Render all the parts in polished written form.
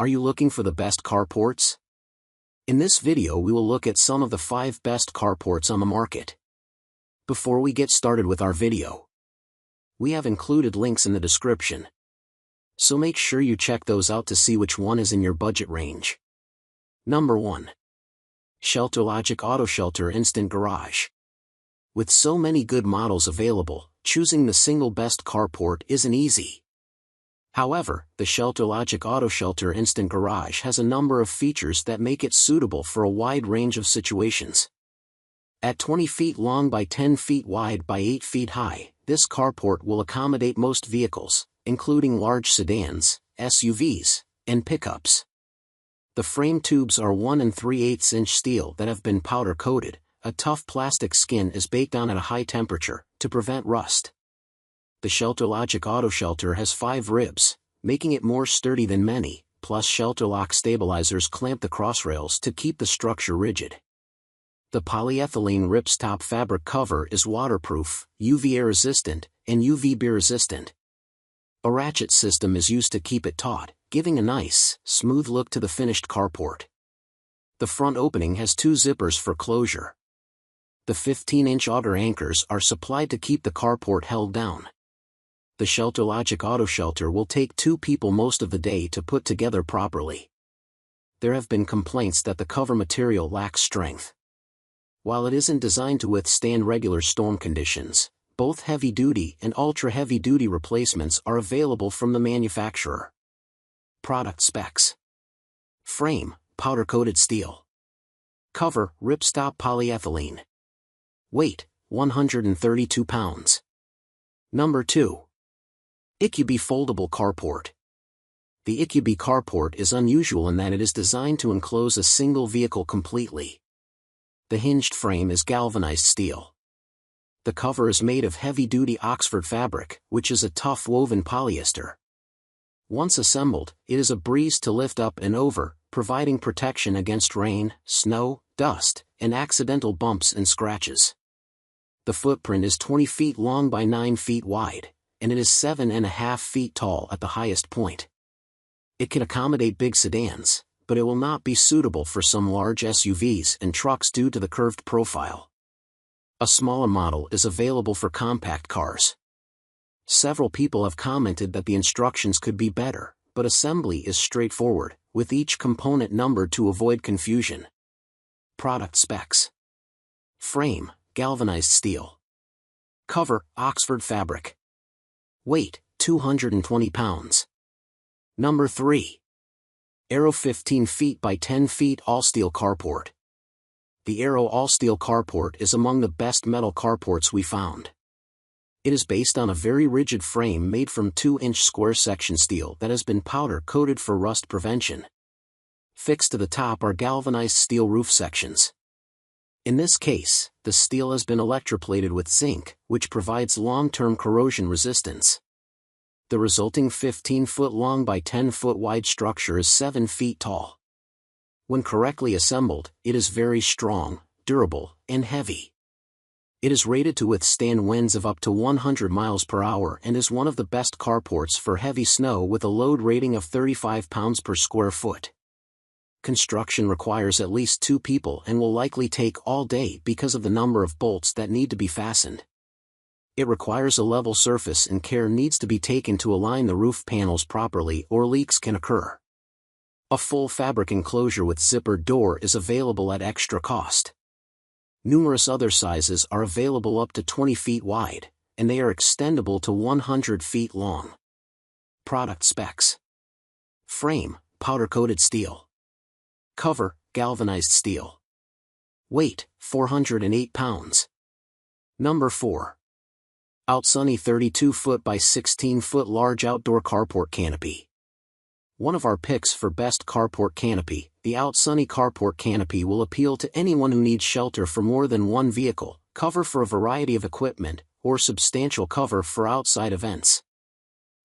Are you looking for the best carports? In this video we will look at some of the 5 best carports on the market. Before we get started with our video, we have included links in the description, so make sure you check those out to see which one is in your budget range. Number 1. ShelterLogic AutoShelter Instant Garage. With so many good models available, choosing the single best carport isn't easy. However, the ShelterLogic AutoShelter Instant Garage has a number of features that make it suitable for a wide range of situations. At 20 feet long by 10 feet wide by 8 feet high, this carport will accommodate most vehicles, including large sedans, SUVs, and pickups. The frame tubes are 1 3/8 inch steel that have been powder coated. A tough plastic skin is baked on at a high temperature to prevent rust. The ShelterLogic AutoShelter has 5 ribs, making it more sturdy than many, plus ShelterLock stabilizers clamp the crossrails to keep the structure rigid. The polyethylene ripstop fabric cover is waterproof, UVA resistant, and UVB resistant. A ratchet system is used to keep it taut, giving a nice, smooth look to the finished carport. The front opening has 2 zippers for closure. The 15-inch auger anchors are supplied to keep the carport held down. The ShelterLogic AutoShelter will take 2 people most of the day to put together properly. There have been complaints that the cover material lacks strength. While it isn't designed to withstand regular storm conditions, both heavy-duty and ultra-heavy-duty replacements are available from the manufacturer. Product specs. Frame, powder-coated steel. Cover, ripstop polyethylene. Weight, 132 pounds. Number 2. Ikuby Foldable Carport. The Ikuby Carport is unusual in that it is designed to enclose a single vehicle completely. The hinged frame is galvanized steel. The cover is made of heavy-duty Oxford fabric, which is a tough woven polyester. Once assembled, it is a breeze to lift up and over, providing protection against rain, snow, dust, and accidental bumps and scratches. The footprint is 20 feet long by 9 feet wide, and it is 7.5 feet tall at the highest point. It can accommodate big sedans, but it will not be suitable for some large SUVs and trucks due to the curved profile. A smaller model is available for compact cars. Several people have commented that the instructions could be better, but assembly is straightforward, with each component numbered to avoid confusion. Product specs. Frame, galvanized steel. Cover, Oxford fabric. Weight, 220 pounds. Number 3. Aero 15 feet by 10 feet all-steel carport. The Aero all-steel carport is among the best metal carports we found. It is based on a very rigid frame made from 2-inch square section steel that has been powder coated for rust prevention. Fixed to the top are galvanized steel roof sections. In this case, the steel has been electroplated with zinc, which provides long-term corrosion resistance. The resulting 15-foot long by 10-foot wide structure is 7 feet tall. When correctly assembled, it is very strong, durable, and heavy. It is rated to withstand winds of up to 100 miles per hour and is one of the best carports for heavy snow with a load rating of 35 pounds per square foot. Construction requires at least 2 people and will likely take all day because of the number of bolts that need to be fastened. It requires a level surface and care needs to be taken to align the roof panels properly or leaks can occur. A full fabric enclosure with zippered door is available at extra cost. Numerous other sizes are available up to 20 feet wide, and they are extendable to 100 feet long. Product specs. Frame, powder-coated steel. Cover, galvanized steel. Weight, 408 pounds. Number 4. Outsunny 32 foot by 16 foot large outdoor carport canopy. One of our picks for best carport canopy, the Outsunny carport canopy will appeal to anyone who needs shelter for more than one vehicle, cover for a variety of equipment, or substantial cover for outside events.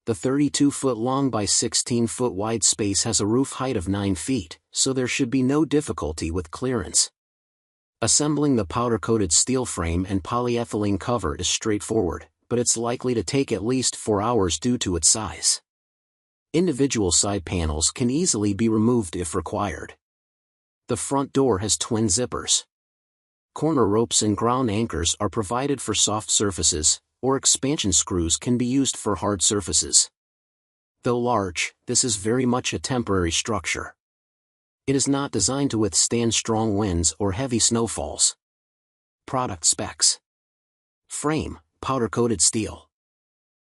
The 32-foot long by 16-foot wide space has a roof height of 9 feet, so there should be no difficulty with clearance. Assembling the powder-coated steel frame and polyethylene cover is straightforward, but it's likely to take at least 4 hours due to its size. Individual side panels can easily be removed if required. The front door has twin zippers. Corner ropes and ground anchors are provided for soft surfaces, or expansion screws can be used for hard surfaces. Though large, this is very much a temporary structure. It is not designed to withstand strong winds or heavy snowfalls. Product specs. Frame, powder-coated steel.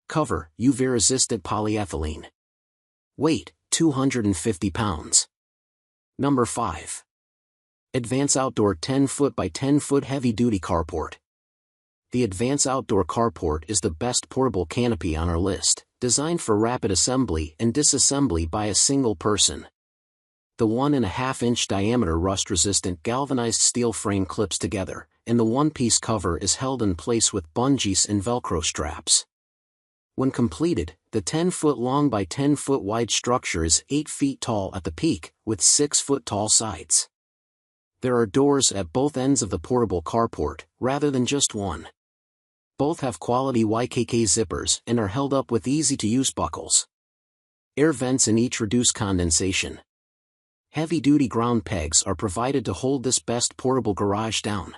Cover, UV-resistant polyethylene. Weight, 250 pounds. Number 5. Advance Outdoor 10-foot by 10-foot heavy-duty carport. The Advance Outdoor Carport is the best portable canopy on our list, designed for rapid assembly and disassembly by a single person. The 1.5-inch diameter rust-resistant galvanized steel frame clips together, and the one-piece cover is held in place with bungees and Velcro straps. When completed, the 10-foot long by 10-foot wide structure is 8 feet tall at the peak, with 6-foot tall sides. There are doors at both ends of the portable carport, rather than just one. Both have quality YKK zippers and are held up with easy-to-use buckles. Air vents in each reduce condensation. Heavy-duty ground pegs are provided to hold this best portable garage down.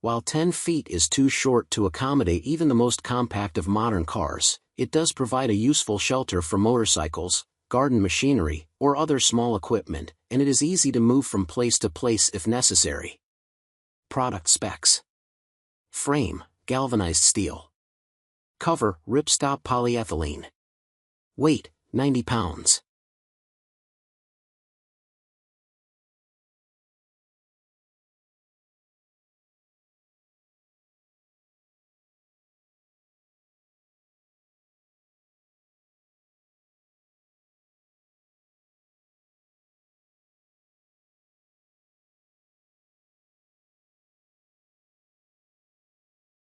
While 10 feet is too short to accommodate even the most compact of modern cars, it does provide a useful shelter for motorcycles, garden machinery, or other small equipment, and it is easy to move from place to place if necessary. Product specs. Frame, galvanized steel. Cover, ripstop polyethylene. Weight, 90 pounds.